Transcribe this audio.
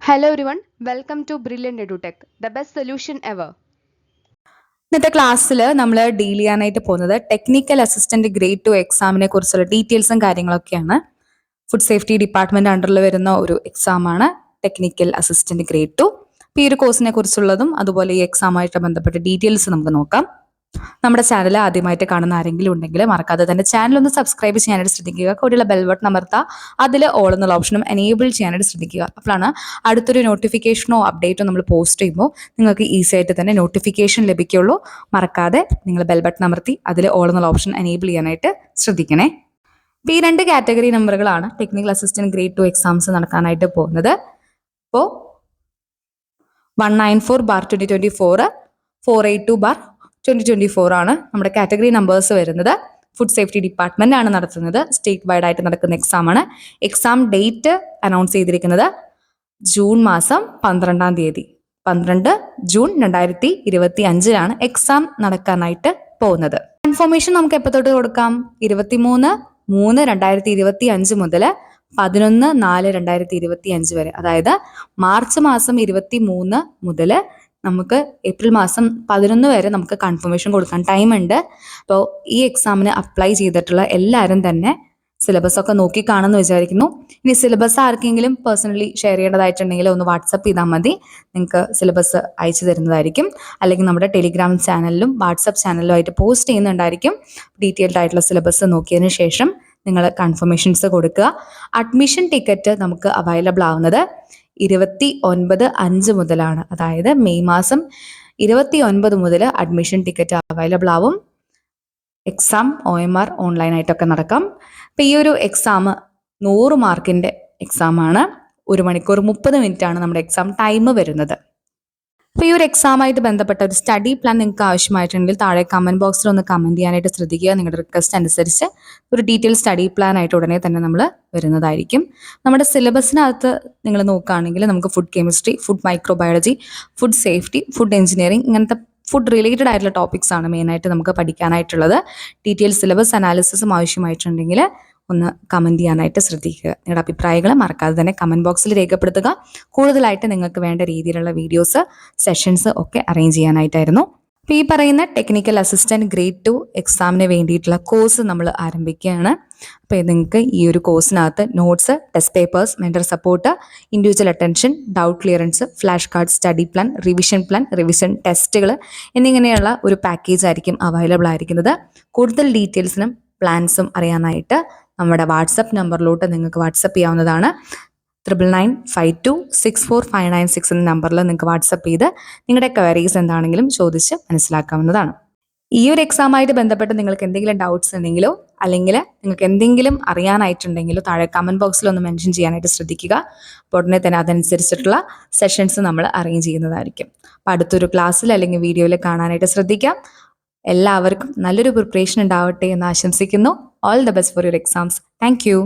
Hello everyone, welcome to Brilliant EduTech, the best solution ever. ഇന്നത്തെ ക്ലാസ്സിൽ നമ്മൾ deal ചെയ്യാനായിട്ട് പോകുന്നത് ടെക്നിക്കൽ അസിസ്റ്റന്റ് ഗ്രേഡ് 2 എക്സാമിനെ കുറിച്ചുള്ള ഡീറ്റെയിൽസും കാര്യങ്ങളൊക്കെയാണ്. ഫുഡ് സേഫ്റ്റി ഡിപ്പാർട്ട്മെന്റ് അണ്ടറിൽ വരുന്ന ഒരു എക്സാമാണ് ടെക്നിക്കൽ അസിസ്റ്റന്റ് ഗ്രേഡ് 2. അപ്പോൾ ഈ ഒരു കോഴ്സിനെ കുറിച്ചുള്ളതും അതുപോലെ ഈ എക്സാമായിട്ട് ബന്ധപ്പെട്ട ഡീറ്റെയിൽസ് നമുക്ക് നോക്കാം. നമ്മുടെ ചാനൽ ആദ്യമായിട്ട് കാണുന്ന ആരെങ്കിലും ഉണ്ടെങ്കിൽ മറക്കാതെ തന്നെ ചാനൽ ഒന്ന് സബ്സ്ക്രൈബ് ചെയ്യാനായിട്ട് ശ്രദ്ധിക്കുക. കൂടെയുള്ള ബെൽ ബട്ടൺ അമർത്തുക, അതിൽ ഓൾ എന്നുള്ള ഓപ്ഷനും എനേബിൾ ചെയ്യാനായിട്ട് ശ്രദ്ധിക്കുക. അപ്പോഴാണ് അടുത്തൊരു നോട്ടിഫിക്കേഷനോ അപ്ഡേറ്റോ നമ്മൾ പോസ്റ്റ് ചെയ്യുമ്പോൾ നിങ്ങൾക്ക് ഈസി ആയിട്ട് തന്നെ നോട്ടിഫിക്കേഷൻ ലഭിക്കുള്ളൂ. മറക്കാതെ നിങ്ങൾ ബെൽ ബട്ടൺ അമർത്തി അതിൽ ഓൾ എന്നുള്ള ഓപ്ഷൻ എനേബിൾ ചെയ്യാനായിട്ട് ശ്രദ്ധിക്കണേ. അപ്പോൾ ഈ 2 കാറ്റഗറി നമ്പറുകളാണ് ടെക്നിക്കൽ അസിസ്റ്റന്റ് ഗ്രേഡ് 2 എക്സാംസ് നടക്കാനായിട്ട് പോകുന്നത്. അപ്പോൾ 194/2024, 482/2024 ആണ് നമ്മുടെ കാറ്റഗറി നമ്പേഴ്സ് വരുന്നത്. ഫുഡ് സേഫ്റ്റി ഡിപ്പാർട്ട്മെന്റ് ആണ് നടത്തുന്നത്. സ്റ്റേറ്റ് വൈഡ് ആയിട്ട് നടക്കുന്ന എക്സാം ആണ്. എക്സാം ഡേറ്റ് അനൗൺസ് ചെയ്തിരിക്കുന്നത് ജൂൺ മാസം 12-ാം തീയതി, 12 ജൂൺ 2025 എക്സാം നടക്കാനായിട്ട് പോകുന്നത്. കൺഫർമേഷൻ നമുക്ക് എപ്പോൾ തൊട്ട് കൊടുക്കാം? 23/3/2025 മുതൽ 11/4/2025 വരെ, അതായത് മാർച്ച് മാസം 23 മുതൽ നമുക്ക് ഏപ്രിൽ മാസം 11 വരെ നമുക്ക് കൺഫർമേഷൻ കൊടുക്കാൻ ടൈം ഉണ്ട്. അപ്പോൾ ഈ എക്സാമിന് അപ്ലൈ ചെയ്തിട്ടുള്ള എല്ലാവരും തന്നെ സിലബസ് ഒക്കെ നോക്കി കാണുമെന്ന് വിചാരിക്കുന്നു. ഇനി സിലബസ് ആർക്കെങ്കിലും പേഴ്സണലി ഷെയർ ചെയ്യേണ്ടതായിട്ടുണ്ടെങ്കിൽ ഒന്ന് വാട്സപ്പ് ചെയ്താൽ മതി, നിങ്ങൾക്ക് സിലബസ് അയച്ചു തരുന്നതായിരിക്കും. അല്ലെങ്കിൽ നമ്മുടെ ടെലിഗ്രാം ചാനലിലും വാട്സപ്പ് ചാനലിലും ആയിട്ട് പോസ്റ്റ് ചെയ്യുന്നുണ്ടായിരിക്കും. ഡീറ്റെയിൽഡ് ആയിട്ടുള്ള സിലബസ് നോക്കിയതിന് ശേഷം നിങ്ങൾ കൺഫർമേഷൻസ് കൊടുക്കുക. അഡ്മിഷൻ ടിക്കറ്റ് നമുക്ക് അവൈലബിൾ ആവുന്നത് 29/5 മുതലാണ്, അതായത് മെയ് മാസം 29 മുതൽ അഡ്മിഷൻ ടിക്കറ്റ് അവൈലബിൾ ആവും. എക്സാം OMR ഓൺലൈനായിട്ടൊക്കെ നടക്കാം. അപ്പം ഈ ഒരു എക്സാം 100 മാർക്കിൻ്റെ എക്സാമാണ്. 1 മണിക്കൂർ 30 മിനിറ്റാണ് നമ്മുടെ എക്സാം ടൈം വരുന്നത്. അപ്പോൾ ഈ ഒരു എക്സാമായിട്ട് ബന്ധപ്പെട്ട ഒരു സ്റ്റഡി പ്ലാൻ നിങ്ങൾക്ക് ആവശ്യമായിട്ടുണ്ടെങ്കിൽ താഴെ കമൻറ്റ് ബോക്സിൽ ഒന്ന് കമൻറ്റ് ചെയ്യാനായിട്ട് ശ്രദ്ധിക്കുക. നിങ്ങളുടെ റിക്വസ്റ്റ് അനുസരിച്ച് ഒരു ഡീറ്റെയിൽ സ്റ്റഡി പ്ലാൻ ആയിട്ട് ഉടനെ തന്നെ നമ്മൾ വരുന്നതായിരിക്കും. നമ്മുടെ സിലബസിനകത്ത് നിങ്ങൾ നോക്കുകയാണെങ്കിൽ നമുക്ക് food chemistry, food microbiology, food safety, food engineering, ഇങ്ങനത്തെ ഫുഡ് റിലേറ്റഡ് ആയിട്ടുള്ള ടോപ്പിക്സ് ആണ് മെയിനായിട്ട് നമുക്ക് പഠിക്കാനായിട്ടുള്ളത്. ഡീറ്റെയിൽ സിലബസ് അനാലിസിസും ആവശ്യമായിട്ടുണ്ടെങ്കിൽ ഒന്ന് കമൻറ്റ് ചെയ്യാനായിട്ട് ശ്രദ്ധിക്കുക. നിങ്ങളുടെ അഭിപ്രായങ്ങൾ മറക്കാതെ തന്നെ കമൻറ്റ് ബോക്സിൽ രേഖപ്പെടുത്തുക. കൂടുതലായിട്ട് നിങ്ങൾക്ക് വേണ്ട രീതിയിലുള്ള വീഡിയോസ്, സെഷൻസ് ഒക്കെ അറേഞ്ച് ചെയ്യാനായിട്ടായിരുന്നു. അപ്പോൾ ഈ പറയുന്ന ടെക്നിക്കൽ അസിസ്റ്റന്റ് ഗ്രേഡ് 2 എക്സാമിന് വേണ്ടിയിട്ടുള്ള കോഴ്സ് നമ്മൾ ആരംഭിക്കുകയാണ്. അപ്പോൾ നിങ്ങൾക്ക് ഈ ഒരു കോഴ്സിനകത്ത് notes, test papers, mentor support, individual attention, doubt clearance, flash card, study plan, revision ടെസ്റ്റുകൾ എന്നിങ്ങനെയുള്ള ഒരു പാക്കേജ് ആയിരിക്കും അവൈലബിൾ ആയിരിക്കുന്നത്. കൂടുതൽ ഡീറ്റെയിൽസിനും പ്ലാൻസും അറിയാനായിട്ട് നമ്മുടെ വാട്സപ്പ് നമ്പറിലോട്ട് നിങ്ങൾക്ക് വാട്സപ്പ് ചെയ്യാവുന്നതാണ്. 9995264596 എന്ന നമ്പറിൽ നിങ്ങൾക്ക് വാട്സപ്പ് ചെയ്ത് നിങ്ങളുടെ ക്വയറീസ് എന്താണെങ്കിലും ചോദിച്ച് മനസ്സിലാക്കാവുന്നതാണ്. ഈ ഒരു എക്സാമായിട്ട് ബന്ധപ്പെട്ട് നിങ്ങൾക്ക് എന്തെങ്കിലും ഡൗട്ട്സ് ഉണ്ടെങ്കിലോ അല്ലെങ്കിൽ നിങ്ങൾക്ക് എന്തെങ്കിലും അറിയാനായിട്ടുണ്ടെങ്കിലോ താഴെ കമൻറ്റ് ബോക്സിൽ ഒന്ന് മെൻഷൻ ചെയ്യാനായിട്ട് ശ്രദ്ധിക്കുക. അപ്പോൾ ഉടനെ തന്നെ അതനുസരിച്ചിട്ടുള്ള സെഷൻസ് നമ്മൾ അറേഞ്ച് ചെയ്യുന്നതായിരിക്കും. അപ്പോൾ അടുത്തൊരു ക്ലാസ്സിൽ അല്ലെങ്കിൽ വീഡിയോയിൽ കാണാനായിട്ട് ശ്രദ്ധിക്കാം. എല്ലാവർക്കും നല്ലൊരു പ്രിപ്പറേഷൻ ഉണ്ടാവട്ടെ എന്ന് ആശംസിക്കുന്നു. All the best for your exams. Thank you.